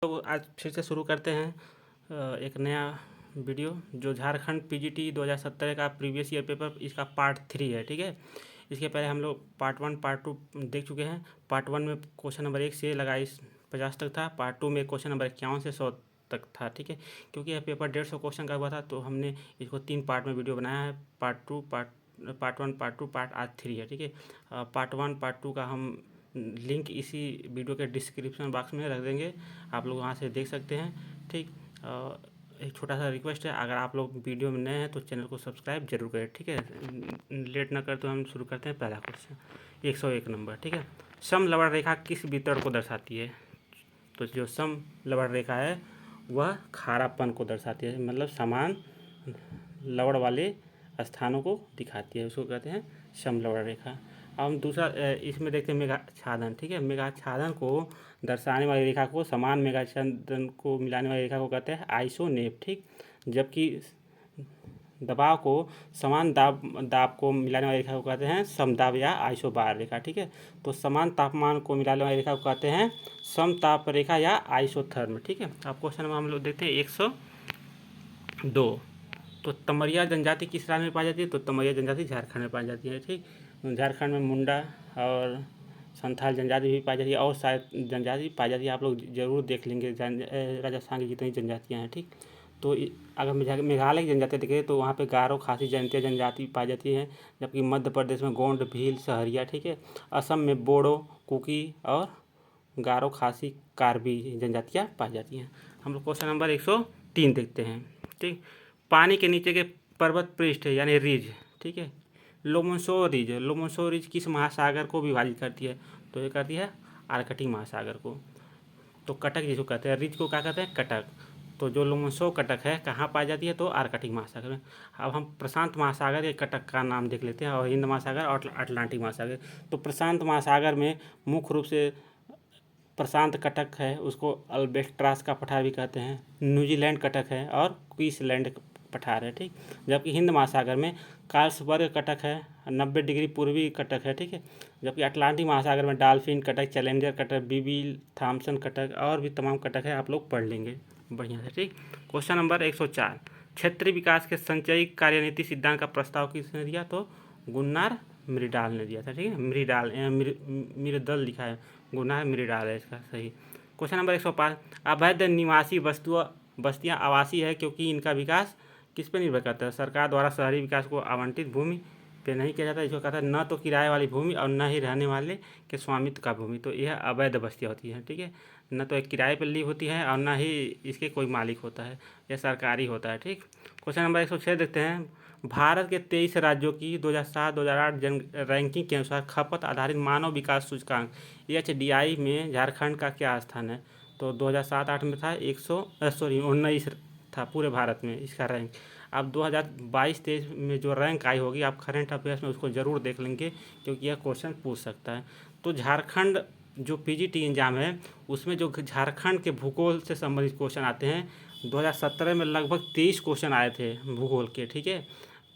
तो आज फिर से शुरू करते हैं एक नया वीडियो जो झारखंड पीजीटी 2017 का प्रीवियस ईयर पेपर इसका पार्ट 3 है। ठीक है, इसके पहले हम लोग पार्ट 1 पार्ट 2 देख चुके हैं। पार्ट 1 में क्वेश्चन नंबर 1 से लगा 50 तक था। पार्ट 2 में क्वेश्चन नंबर 51 से 100 तक था। ठीक है, क्योंकि यह पेपर 150 क्वेश्चन का हुआ था तो हमने इसको 3 पार्ट में वीडियो बनाया है। पार्ट 1 पार्ट 2 पार्ट आज 3 है। ठीक है, पार्ट 1 पार्ट 2 का हम लिंक इसी वीडियो के डिस्क्रिप्शन बॉक्स में रख देंगे, आप लोग वहाँ से देख सकते हैं। ठीक, एक छोटा सा रिक्वेस्ट है, अगर आप लोग वीडियो में नए हैं तो चैनल को सब्सक्राइब जरूर करें। ठीक है, लेट ना कर तो हम शुरू करते हैं। पहला क्वेश्चन 101 नंबर। ठीक है, समलवण रेखा किस वितरण को दर्शाती है? तो जो समलवण रेखा है वह खारापन को दर्शाती है, मतलब समान लवण वाले स्थानों को दिखाती है, उसको कहते हैं समलवण रेखा। अब हम दूसरा इसमें देखते हैं मेघाच्छादन। ठीक है, मेघाच्छादन को दर्शाने वाली रेखा को, समान मेघाच्छादन को मिलाने वाली रेखा को कहते हैं आइसोनेप। ठीक, जबकि दबाव को समान दाब को मिलाने वाली रेखा को कहते हैं समदाब या आइसोबार रेखा। ठीक है, तो समान तापमान को मिलाने वाली रेखा को कहते हैं समताप रेखा या आइसोथर्म। ठीक है, अब क्वेश्चन में हम लोग देखते हैं 102। तो तमरिया जनजाति किस राज्य में पाई जाती है? तो तमरिया जनजाति झारखंड में पाई जाती है। ठीक, झारखंड में मुंडा और संथाल जनजाति भी पाई जाती है और शायद जनजाति पाई जाती है, आप लोग जरूर देख लेंगे राजस्थान की जितनी जनजातियाँ हैं। ठीक, तो अगर मेघालय की जनजाति देखें तो वहाँ पे गारो, खासी, जयंतिया जनजाति पाई जाती है, जबकि मध्य प्रदेश में गोंड, भील, सहरिया। ठीक है, असम में बोडो, कुकी और गारो, खासी, कार्बी जनजातियाँ पाई जाती हैं। हम लोग क्वेश्चन नंबर 103 देखते हैं। ठीक, पानी के नीचे के पर्वत पृष्ठ यानी रिज, ठीक है, लोमोसो रिज किस महासागर को विभाजित करती है? तो ये करती है आर्कटिक महासागर को। तो कटक जिसको कहते हैं, रिज को क्या कहते हैं? कटक। तो जो लोमोसो कटक है कहाँ पाई जाती है? तो आर्कटिक महासागर में। अब हम प्रशांत महासागर के कटक का नाम देख लेते हैं, और हिंद महासागर और अटलांटिक महासागर। तो प्रशांत महासागर में मुख्य रूप से प्रशांत कटक है, उसको अल्बेस्ट्रास का पठार भी कहते हैं, न्यूजीलैंड कटक है और क्वींसलैंड पठार है। ठीक, जबकि हिंद महासागर में कार्लसबर्ग कटक है, 90 डिग्री पूर्वी कटक है। ठीक है, जबकि अटलांटिक महासागर में डॉल्फिन कटक, चैलेंजर कटक, बीबी थॉम्सन कटक और भी तमाम कटक है, आप लोग पढ़ लेंगे बढ़िया से। ठीक, क्वेश्चन नंबर 104, क्षेत्रीय विकास के संचयी कार्यनीति सिद्धांत का प्रस्ताव किसने दिया? तो गुन्नार मिरिडाल ने दिया था। ठीक है, मिरिडल लिखा है, गुन्नार मिरिडाल है इसका सही। क्वेश्चन नंबर 105, अवैध निवासी बस्तियाँ आवासीय है क्योंकि इनका विकास किस पे निर्भर करता है? सरकार द्वारा शहरी विकास को आवंटित भूमि पे नहीं किया जाता, इसको कहता है न तो किराए वाली भूमि और न ही रहने वाले के स्वामित्व का भूमि। तो यह अवैध बस्तियाँ होती हैं। ठीक है, न तो एक किराए पर ली होती है और न ही इसके कोई मालिक होता है, यह सरकारी होता है। ठीक, क्वेश्चन नंबर 106 देखते हैं, भारत के 23 राज्यों की 2007-2008 जन रैंकिंग के अनुसार खपत आधारित मानव विकास सूचकांक HDI में झारखंड का क्या स्थान है? तो 2007-08 में था 19 था पूरे भारत में इसका रैंक। अब 2022-23 में जो रैंक आई होगी, आप करंट अफेयर्स में उसको ज़रूर देख लेंगे क्योंकि यह क्वेश्चन पूछ सकता है। तो झारखंड जो पीजीटी एग्जाम है उसमें जो झारखंड के भूगोल से संबंधित क्वेश्चन आते हैं, 2017 में लगभग 23 क्वेश्चन आए थे भूगोल के। ठीक है,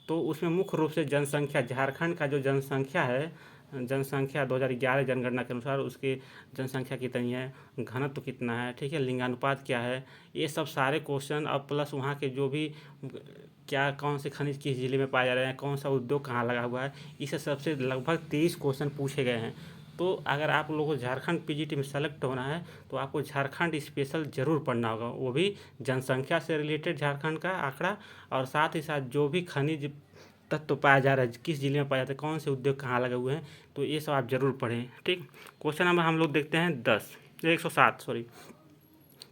तो उसमें मुख्य रूप से जनसंख्या, झारखंड का जो जनसंख्या है, जनसंख्या 2011 जनगणना के अनुसार उसकी जनसंख्या कितनी है, घनत्व कितना है, ठीक है, लिंगानुपात क्या है, ये सब सारे क्वेश्चन, और प्लस वहाँ के जो भी क्या कौन से खनिज किस जिले में पाए जा रहे हैं, कौन सा उद्योग कहाँ लगा हुआ है, इस सबसे लगभग 23 क्वेश्चन पूछे गए हैं। तो अगर आप लोगों को झारखंड पीजीटी में सेलेक्ट होना है तो आपको झारखंड स्पेशल ज़रूर पढ़ना होगा, वो भी जनसंख्या से रिलेटेड झारखंड का आंकड़ा, और साथ ही साथ जो भी खनिज तत्व पाया जा रहा है, किस जिले में पाया जाता है, कौन से उद्योग कहाँ लगे हुए हैं, तो ये सब आप जरूर पढ़ें। ठीक, क्वेश्चन नंबर हम लोग देखते हैं 107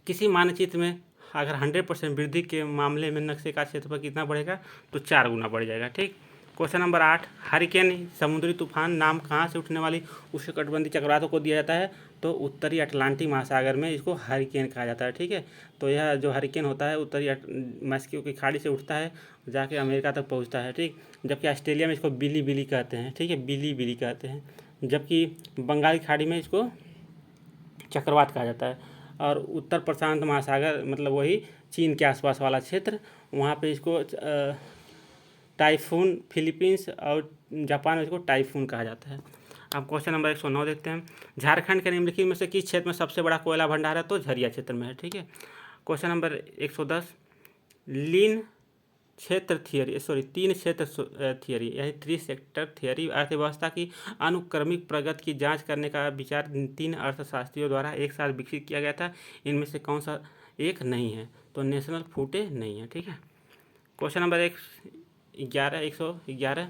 किसी मानचित्र में अगर 100% वृद्धि के मामले में नक्शे का क्षेत्रफल कितना बढ़ेगा? तो 4 गुना बढ़ जाएगा। ठीक, क्वेश्चन नंबर 8, हरिकेन समुद्री तूफान नाम कहाँ से उठने वाली उष्णकटिबंधीय चक्रवातों को दिया जाता है? तो उत्तरी अटलांटिक महासागर में इसको हरिकेन कहा जाता है। ठीक है, तो यह जो हरिकेन होता है उत्तरी मैक्सिको की खाड़ी से उठता है, जाके अमेरिका तक पहुंचता है। ठीक, जबकि ऑस्ट्रेलिया में इसको बिली बिली कहते हैं। ठीक है, बिली बिली कहते हैं, जबकि बंगाल की खाड़ी में इसको चक्रवात कहा जाता है, और उत्तर प्रशांत महासागर मतलब वही चीन के आसपास वाला क्षेत्र, वहाँ पे इसको टाइफून, फिलीपींस और जापान में इसको टाइफून कहा जाता है। अब क्वेश्चन नंबर 109 देखते हैं। झारखंड के निम्नलिखित में से किस क्षेत्र में सबसे बड़ा कोयला भंडार है? तो झरिया क्षेत्र में है, ठीक है। क्वेश्चन नंबर 110, लीन क्षेत्र थियरी, तीन क्षेत्र थियरी यानी 3 सेक्टर थियरी अर्थव्यवस्था की अनुक्रमिक प्रगति की जांच करने का विचार 3 अर्थशास्त्रियों द्वारा एक साथ विकसित किया गया था। इनमें से कौन सा एक नहीं है? तो नेशनल फूटे नहीं है, ठीक है। क्वेश्चन नंबर 111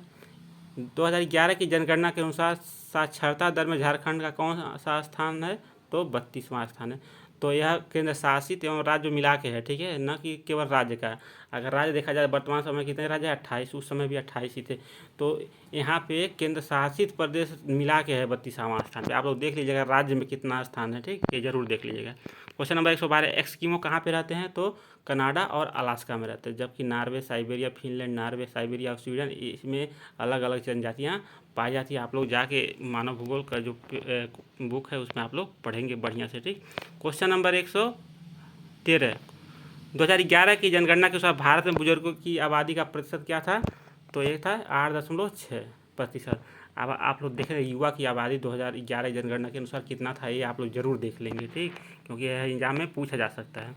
2011 की जनगणना के अनुसार साक्षरता दर में झारखंड का कौन सा स्थान है? तो 32वां स्थान है। तो यह केंद्र शासित एवं राज्य मिला के है, ठीक है, न कि केवल राज्य का। अगर राज्य देखा जाए वर्तमान समय कितने राज्य? 28, उस समय भी 28 ही थे। तो यहाँ पे केंद्र शासित प्रदेश मिला के है 32वां स्थान पे। आप लोग देख लीजिएगा राज्य में कितना स्थान है, ठीक, ये जरूर देख लीजिएगा। क्वेश्चन नंबर 112, एस्किमो कहाँ पे रहते हैं? तो कनाडा और अलास्का में रहते हैं, जबकि Norway, Siberia, Finland, Norway, Siberia और स्वीडन, इसमें अलग अलग जनजातियाँ पाई जाती है। आप लोग जाके मानव भूगोल का जो बुक है उसमें आप लोग पढ़ेंगे बढ़िया से, ठीक। क्वेश्चन नंबर 113, 2011 की जनगणना के अनुसार भारत में बुजुर्गों की आबादी का प्रतिशत क्या था? तो ये था 8.6%। अब आप लोग देख रहे हैं युवा की आबादी 2011 जनगणना के अनुसार कितना था, ये आप लोग जरूर देख लेंगे, ठीक, क्योंकि यह एग्जाम में पूछा जा सकता है।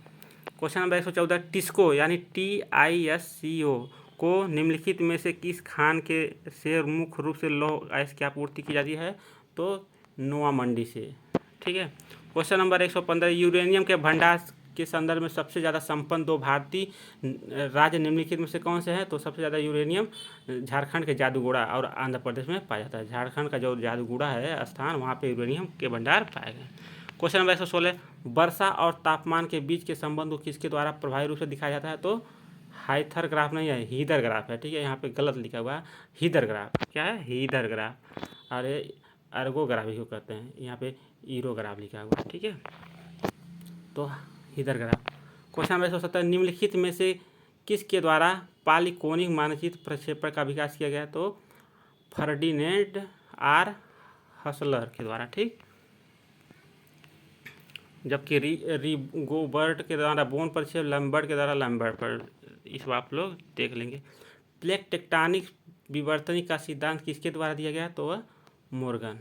क्वेश्चन नंबर 114, टिस्को यानी TISCO को निम्नलिखित में से किस खान के से मुख्य रूप से लौह गैस की आपूर्ति की जाती है? तो नोआ मंडी से, ठीक है। क्वेश्चन नंबर 115, यूरेनियम के भंडार के संदर्भ में सबसे ज़्यादा संपन्न 2 भारतीय राज्य निम्नलिखित में से कौन से हैं? तो सबसे ज़्यादा यूरेनियम झारखंड के जादूगोड़ा और आंध्र प्रदेश में पाया जाता है। झारखंड का जो जादूगोड़ा है स्थान, वहाँ पे यूरेनियम के भंडार पाए गए। क्वेश्चन नंबर 116, वर्षा और तापमान के बीच के संबंध को किसके द्वारा प्रभावी रूप से दिखाया जाता है? तो हाइथर ग्राफ नहीं है, हीदर ग्राफ है, ठीक है। यहाँ पे गलत लिखा हुआ है, हीदर ग्राफ। क्या है? Heather graph. और ये अर्गोग्राफ भी कहते हैं, यहाँ पे ईरोग्राफ लिखा हुआ है, ठीक है। तो हीदर ग्राफ। क्वेश्चन नंबर 117, निम्नलिखित में से किसके द्वारा पॉलीकोनिक मानचित्र प्रक्षेपण का विकास किया गया? तो फर्डिनेंड R. हसलर के द्वारा, ठीक। जबकि रिगोबर्ट के द्वारा बोन प्रक्षेप, लैम्बर्ट के द्वारा लैम्बर्ट पर, इसको आप लोग देख लेंगे। प्लेट टेक्टोनिक विवर्तनी का सिद्धांत किसके द्वारा दिया गया? तो वह मोर्गन,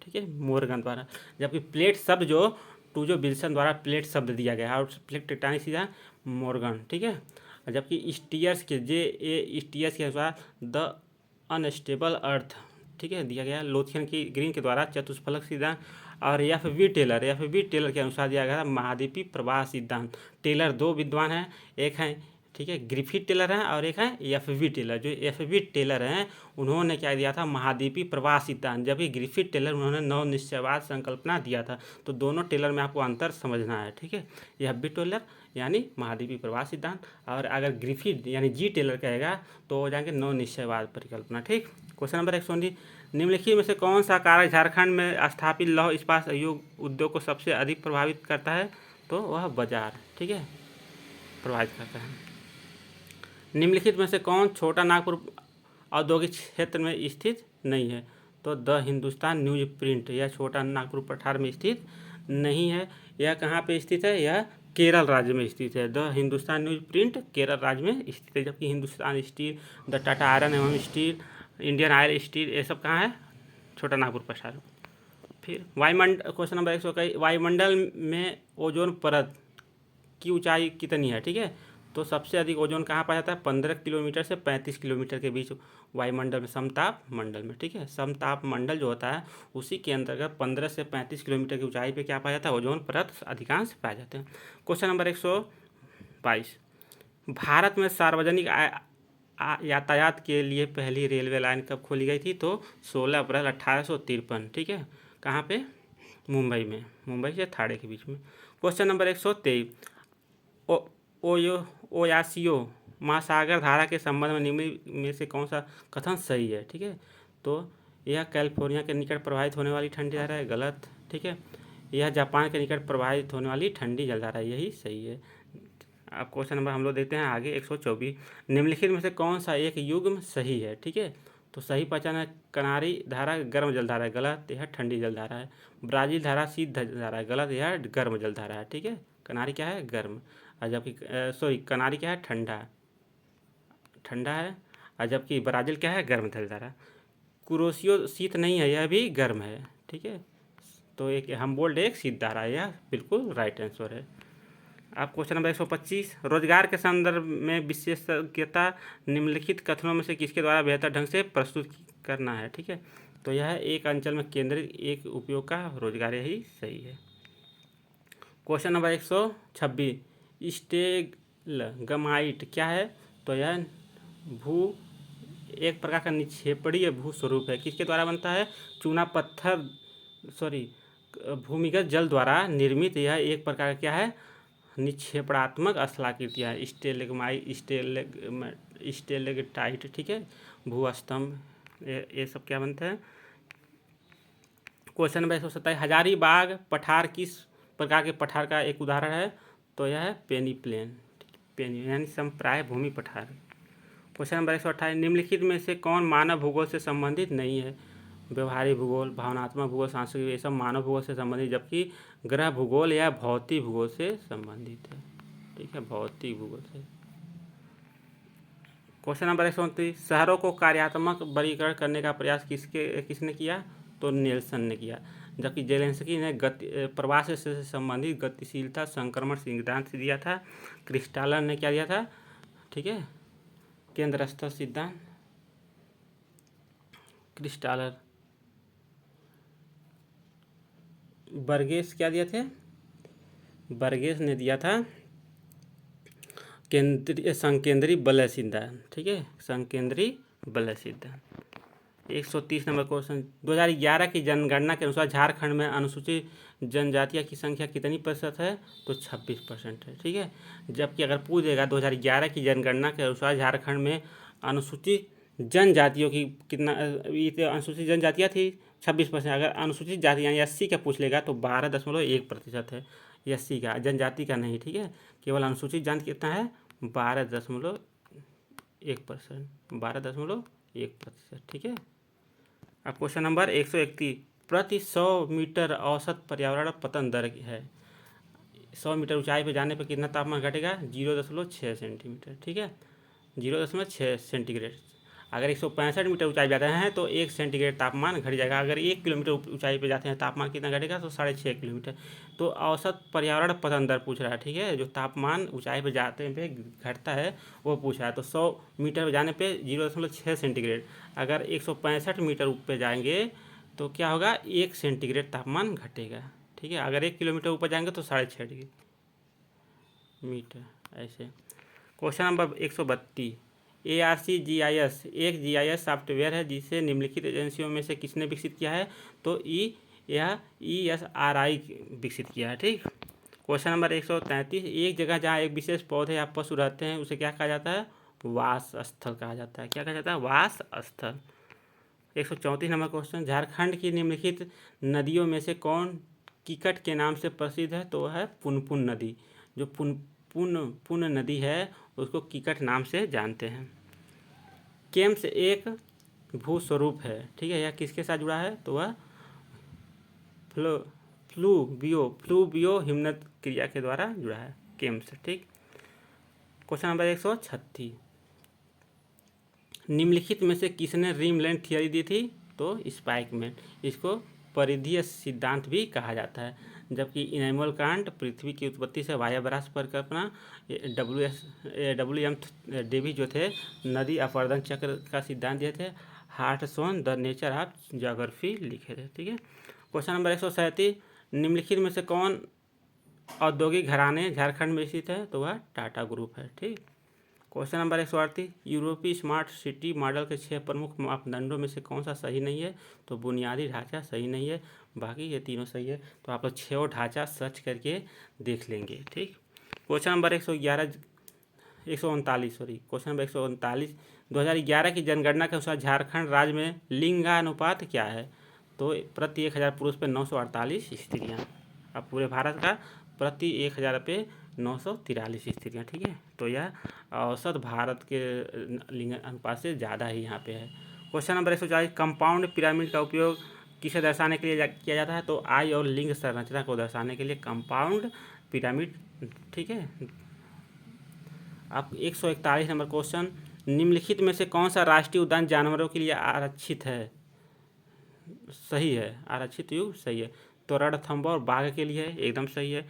ठीक है, मोर्गन द्वारा। जबकि प्लेट शब्द जो टूजो विल्सन द्वारा प्लेट शब्द दिया गया और प्लेट टेक्टोनिक सिद्धांत मोर्गन, ठीक है। जबकि स्टीयर्स के स्टीयर्स के अनुसार द अनस्टेबल अर्थ, ठीक है, दिया गया लोथियन की ग्रीन के द्वारा चतुष्फलक सिद्धांत। और FV टेलर के अनुसार दिया गया महाद्वीपीय प्रवाह सिद्धांत। टेलर 2 विद्वान हैं, एक हैं, ठीक है, ग्रिफिथ टेलर हैं और एक है FV टेलर। जो FV टेलर हैं उन्होंने क्या दिया था? महाद्वीपीय प्रवाह सिद्धांत। जबकि ग्रिफिथ टेलर उन्होंने नव निश्चयवाद संकल्पना दिया था। तो दोनों टेलर में आपको अंतर समझना है, ठीक है। FV टेलर यानी महाद्वीपीय प्रवाह सिद्धांत, और अगर ग्रिफिथ यानी G टेलर कहेगा तो हो जाएंगे नव निश्चयवाद परिकल्पना, ठीक। क्वेश्चन नंबर 119, निम्नलिखित में से कौन सा कारक झारखंड में स्थापित लौह इस्पात सहयोग उद्योग को सबसे अधिक प्रभावित करता है? तो वह बाजार, ठीक है, प्रभावित करता है। निम्नलिखित में से कौन छोटा नागपुर औद्योगिक क्षेत्र में स्थित नहीं है? तो द हिंदुस्तान न्यूज प्रिंट, यह छोटा नागपुर पठार में स्थित नहीं है। यह कहाँ पे स्थित है? यह केरल राज्य में स्थित है। The Hindustan news print Kerala राज्य में स्थित है। जबकि Hindustan steel, the Tata iron एवं स्टील, इंडियन ऑयल स्टील, ये सब कहाँ है? छोटा नागपुर पठार। फिर वायुमंडल, क्वेश्चन नंबर 121, वायुमंडल में ओजोन परत की ऊंचाई कितनी है? ठीक है, तो सबसे अधिक ओजोन कहाँ पाया जाता है? 15 किलोमीटर से 35 किलोमीटर के बीच वायुमंडल में, समताप मंडल में, ठीक है। समताप मंडल जो होता है उसी के अंतर्गत 15 से 35 किलोमीटर की ऊंचाई पे क्या पाया जाता है? ओजोन परत अधिकांश पाए जाते हैं। क्वेश्चन नंबर 122, भारत में सार्वजनिक यातायात के लिए पहली रेलवे लाइन कब खोली गई थी? तो 16 अप्रैल 1853, ठीक है। कहाँ पे? मुंबई में, मुंबई से थाड़े के बीच में। क्वेश्चन नंबर 123, ओयासियो महासागर धारा के संबंध में निम्न में से कौन सा कथन सही है? ठीक है, तो यह कैलिफोर्निया के निकट प्रवाहित होने वाली ठंडी धारा है, गलत, ठीक है। यह जापान के निकट प्रवाहित होने वाली ठंडी जलधारा है, यही सही है। अब क्वेश्चन नंबर हम लोग देखते हैं आगे 124, निम्नलिखित में से कौन सा एक युग्म सही है? ठीक है, तो सही पहचान है कनारी धारा गर्म जलधारा है, गलत, यह ठंडी जलधारा है। ब्राज़ील धारा शीत जलधारा है, गलत, यह गर्म जलधारा है, ठीक है। कनारी क्या है? गर्म। और जबकि कनारी क्या है? ठंडा, ठंडा है। और जबकि ब्राज़ील क्या है? गर्म जलधारा। कुरोशियो शीत नहीं है, यह भी गर्म है, ठीक है। तो एक हम्बोल्ट एक शीत धारा है, यह बिल्कुल राइट आंसर है। अब क्वेश्चन नंबर 125, रोजगार के संदर्भ में विशेषज्ञता निम्नलिखित कथनों में से किसके द्वारा बेहतर ढंग से प्रस्तुत करना है, ठीक है। तो यह एक अंचल में केंद्रित एक उपयोग का रोजगार, यही सही है। क्वेश्चन नंबर 126, स्टेगमाइट क्या है? तो यह भू एक प्रकार का निक्षेपणीय भू स्वरूप है, किसके द्वारा बनता है? चूना पत्थर भूमिगत जल द्वारा निर्मित यह एक प्रकार का क्या है? निक्षेपणात्मक स्थलाकृतियाँ, स्टेलेक्टाइट, ठीक है, भूस्तंभ, ये सब क्या बनते हैं? क्वेश्चन नंबर 127, हजारीबाग पठार किस प्रकार के पठार का एक उदाहरण है? तो यह है पेनीप्लेन, पेनी यानी समप्राय भूमि पठार। क्वेश्चन नंबर 128, निम्नलिखित में से कौन मानव भूगोल से संबंधित नहीं है? व्यवहारिक भूगोल, भावनात्मक भूगोल, सांस्कृतिक, ये सब मानव भूगोल से संबंधित, जबकि ग्रह भूगोल या भौतिक भूगोल से संबंधित है, ठीक है, भौतिक भूगोल से। क्वेश्चन नंबर 129, शहरों को कार्यात्मक वर्गीकरण करने का प्रयास किसने किया? तो नेल्सन ने किया, जबकि जेलेंस्की ने प्रवास से संबंधित गतिशीलता संक्रमण सिद्धांत दिया था। क्रिस्टालर ने क्या दिया था? ठीक है, केंद्रस्थ सिद्धांत, क्रिस्टालर। बर्गेस क्या दिए थे? बर्गेस ने दिया था संकेंद्री वलय सिद्धांत, ठीक है, संकेंद्री वलय सिद्धांत। 130 नंबर क्वेश्चन, 2011 की जनगणना के अनुसार झारखंड में अनुसूचित जनजातियों की संख्या कितनी प्रतिशत है? तो 26% है, ठीक है। जबकि अगर पूछेगा 2011 की जनगणना के अनुसार झारखंड में अनुसूचित जनजातियों की कितना, ये अनुसूचित जनजातियाँ थी 26%, अगर अनुसूचित जाति यानी 80 का पूछ लेगा तो 12.1% है, 80 का, जनजाति का नहीं, ठीक है। केवल अनुसूचित जाति कितना है? 12.1%, 12.1%, ठीक है। अब क्वेश्चन नंबर 131, प्रति 100 मीटर औसत पर्यावरण पतन दर है। 100 मीटर ऊंचाई पर जाने पर कितना तापमान घटेगा? 0.6 सेंटीमीटर, ठीक है, 0.6 सेंटीग्रेड। अगर 165 मीटर ऊंचाई जाते हैं तो 1 सेंटीग्रेड तापमान घट जाएगा। अगर 1 किलोमीटर ऊंचाई पे जाते हैं तापमान कितना घटेगा? तो 6.5 किलोमीटर। तो औसत पर्यावरण पतन दर पूछ रहा है, ठीक है, जो तापमान ऊंचाई पे जाते पे घटता है वो पूछ रहा है। तो 100 मीटर पे जाने पे 0.6 सेंटीग्रेड, अगर 165 मीटर ऊपर जाएंगे तो क्या होगा? 1 सेंटीग्रेड तापमान घटेगा, ठीक है। अगर 1 किलोमीटर ऊपर जाएंगे तो 6.5 डिग्री मीटर, ऐसे। क्वेश्चन नंबर 132, ARCGIS एक GIS सॉफ्टवेयर है जिसे निम्नलिखित एजेंसियों में से किसने विकसित किया है? तो यह ESRI विकसित किया है, ठीक। क्वेश्चन नंबर 133, एक जगह जहाँ एक विशेष पौधे या पशु रहते हैं उसे क्या कहा जाता है? वास स्थल कहा जाता है। क्या कहा जाता है? वास स्थल। 134 नंबर क्वेश्चन, झारखंड की निम्नलिखित नदियों में से कौन कीकट के नाम से प्रसिद्ध है? तो वह है पुनपुन नदी। जो पुन नदी है उसको कीकट नाम से जानते हैं। केम्स एक भू स्वरूप है, ठीक है, यह किसके साथ जुड़ा है? तो वह फ्लूवियो हिमनद क्रिया के द्वारा जुड़ा है, केम्स, ठीक। क्वेश्चन नंबर 136, निम्नलिखित में से किसने रिमलैंड थियरी दी थी? तो स्पाइकमैन, इसको परिधीय सिद्धांत भी कहा जाता है। जबकि इनैमुअल कांट पृथ्वी की उत्पत्ति से वायव्यास परिकल्पना, WM डेवी जो थे नदी अपवर्तन चक्र का सिद्धांत दिए थे। हार्टसोन द नेचर ऑफ ज्योग्राफी लिखे थे, ठीक है। क्वेश्चन नंबर 137, निम्नलिखित में से कौन औद्योगिक घराने झारखंड में स्थित है? तो वह टाटा ग्रुप है, ठीक। क्वेश्चन नंबर 138, यूरोपीय स्मार्ट सिटी मॉडल के 6 प्रमुख मापदंडों में से कौन सा सही नहीं है? तो बुनियादी ढांचा सही नहीं है, बाकी ये तीनों सही है। तो आप लोग 6 ढांचा सर्च करके देख लेंगे, ठीक। क्वेश्चन नंबर 139, 2011 की जनगणना के अनुसार झारखंड राज्य में लिंगानुपात क्या है? तो प्रति 1000 पुरुष पे 948 स्त्रियाँ। अब पूरे भारत का प्रति 1000 पे 943 स्त्रियाँ, ठीक है। तो यह औसत भारत के लिंग अनुपात से ज़्यादा ही यहाँ पे है। क्वेश्चन नंबर 140, कंपाउंड पिरामिड का उपयोग किसे दर्शाने के लिए किया जाता है? तो आय और लिंग संरचना को दर्शाने के लिए कंपाउंड पिरामिड, ठीक है। अब 141 नंबर क्वेश्चन, निम्नलिखित में से कौन सा राष्ट्रीय उद्यान जानवरों के लिए आरक्षित है? सही है, आरक्षित युग सही है। तो रणथंभौर बाघ के लिए है, एकदम सही है।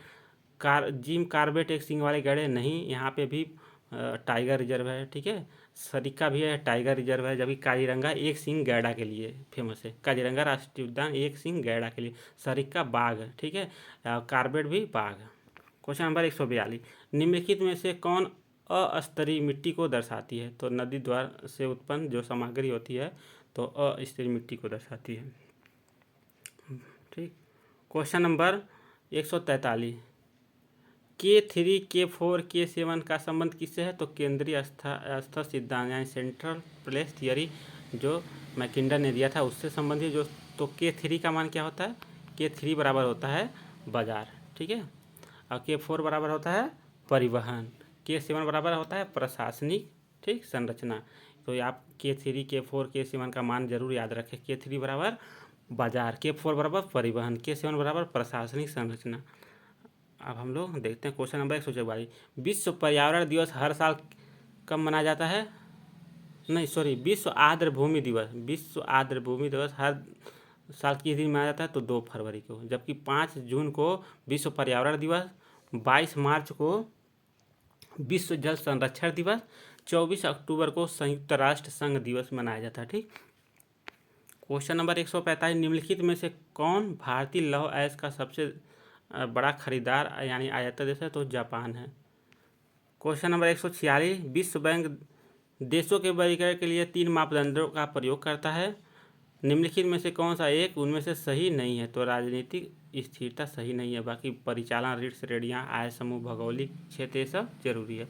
जिम कार्बेट एक सींग वाले गधे नहीं, यहाँ पे भी टाइगर रिजर्व है, ठीक है। सरिस्का भी है, टाइगर रिजर्व है। जबकि काजीरंगा एक सींग गैंडा के लिए फेमस है। काजीरंगा राष्ट्रीय उद्यान एक सींग गैंडा के लिए, सरिस्का बाघ, ठीक है। कार्बेट भी बाघ। क्वेश्चन नंबर 142, निम्नलिखित में से कौन अस्तरीय मिट्टी को दर्शाती है? तो नदी द्वार से उत्पन्न जो सामग्री होती है तो अस्तरीय मिट्टी को दर्शाती है, ठीक। Question number 143, K3, K4, K7 का संबंध किससे है? तो केंद्रीय स्तर सिद्धांत यानी सेंट्रल प्लेस थियरी जो मैकिंडन ने दिया था उससे संबंधित जो। तो K3 का मान क्या होता है? K3 बराबर होता है बाजार, ठीक है। और K4 बराबर होता है परिवहन, K7 बराबर होता है प्रशासनिक, ठीक, संरचना। तो आप K3, K4, K7 का मान जरूर याद रखें। K3 बराबर बाजार, K4 बराबर परिवहन, K7 बराबर प्रशासनिक संरचना। अब हम लोग देखते हैं क्वेश्चन नंबर 144, विश्व पर्यावरण दिवस हर साल कब मनाया जाता है? नहीं सॉरी, विश्व आर्द्र भूमि दिवस, विश्व आर्द्र भूमि दिवस हर साल किस दिन मनाया जाता है? तो 2 फरवरी को। जबकि 5 जून को विश्व पर्यावरण दिवस, 22 मार्च को विश्व जल संरक्षण दिवस, 24 अक्टूबर को संयुक्त राष्ट्र संघ दिवस मनाया जाता है, ठीक। क्वेश्चन नंबर 145, निम्नलिखित में से कौन भारतीय लौह अयस्क का सबसे बड़ा खरीदार यानी आयातक देश है? तो जापान है। क्वेश्चन नंबर 146, विश्व बैंक देशों के वर्गीकरण के लिए 3 मापदंडों का प्रयोग करता है। निम्नलिखित में से कौन सा एक उनमें से सही नहीं है? तो राजनीतिक स्थिरता सही नहीं है, बाकी परिचालन, ऋण श्रेणियाँ, आय समूह, भौगोलिक क्षेत्र, ये सब जरूरी है।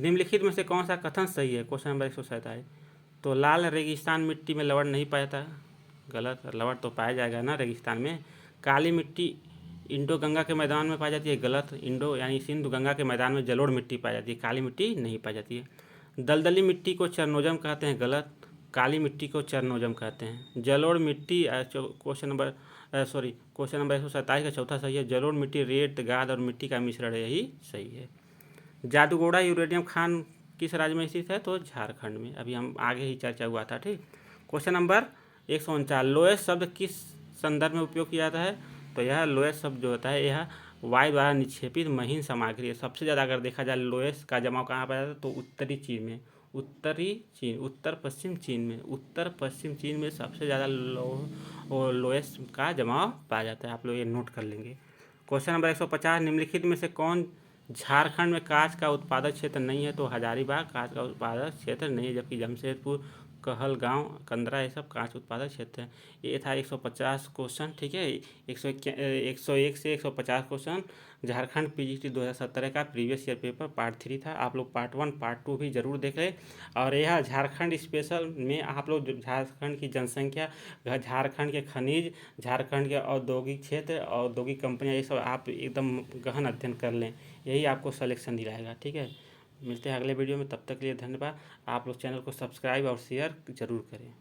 निम्नलिखित में से कौन सा कथन सही है? क्वेश्चन नंबर 147, तो लाल रेगिस्तान मिट्टी में लवण नहीं पाया जाता, गलत, लवण तो पाया जाएगा ना रेगिस्तान में। काली मिट्टी इंडो गंगा के मैदान में पाई जाती है, गलत, इंडो यानी सिंधु गंगा के मैदान में जलोढ़ मिट्टी पाई जाती है, काली मिट्टी नहीं पाई जाती है। दलदली मिट्टी को चरनोजम कहते हैं, गलत, काली मिट्टी को चरनोजम कहते हैं। जलोढ़ मिट्टी क्वेश्चन नंबर 127 का चौथा सही है। जलोढ़ मिट्टी रेत, गाद और मिट्टी का मिश्रण है, यही सही है। जादूगोड़ा यूरेनियम खान किस राज्य में स्थित है? तो झारखंड में, अभी हम आगे ही चर्चा हुआ था, ठीक। क्वेश्चन नंबर 149, लोएस शब्द किस संदर्भ में उपयोग किया जाता है? तो यह लोएस शब्द जो होता है यह वायु द्वारा निक्षेपित महीन सामग्री है। सबसे ज़्यादा अगर देखा जाए लोएस का जमाव कहाँ पाया जाता है? तो उत्तरी चीन में, उत्तरी चीन, उत्तर पश्चिम चीन में, उत्तर पश्चिम चीन में सबसे ज़्यादा लोएस का जमाव पाया जाता है। आप लोग ये नोट कर लेंगे। क्वेश्चन नंबर 150, निम्नलिखित में से कौन झारखंड में कांच का उत्पादक क्षेत्र नहीं है? तो हजारीबाग कांच का उत्पादक क्षेत्र नहीं है, जबकि जमशेदपुर, कहलगांव, कंदरा, ये सब कांच उत्पादक क्षेत्र हैं। ये था 150 क्वेश्चन, ठीक है। 101 से 150 क्वेश्चन झारखंड पीजीटी 2017 का प्रीवियस ईयर पेपर पार्ट 3 था। आप लोग पार्ट 1 पार्ट 2 भी जरूर देख लें। और यह झारखंड स्पेशल में आप लोग झारखंड की जनसंख्या, झारखंड के खनिज, झारखंड के औद्योगिक क्षेत्र, औद्योगिक कंपनियां, ये सब आप एकदम गहन अध्ययन कर लें, यही आपको सलेक्शन दिलाएगा, ठीक है। मिलते हैं अगले वीडियो में, तब तक के लिए धन्यवाद। आप लोग चैनल को सब्सक्राइब और शेयर जरूर करें।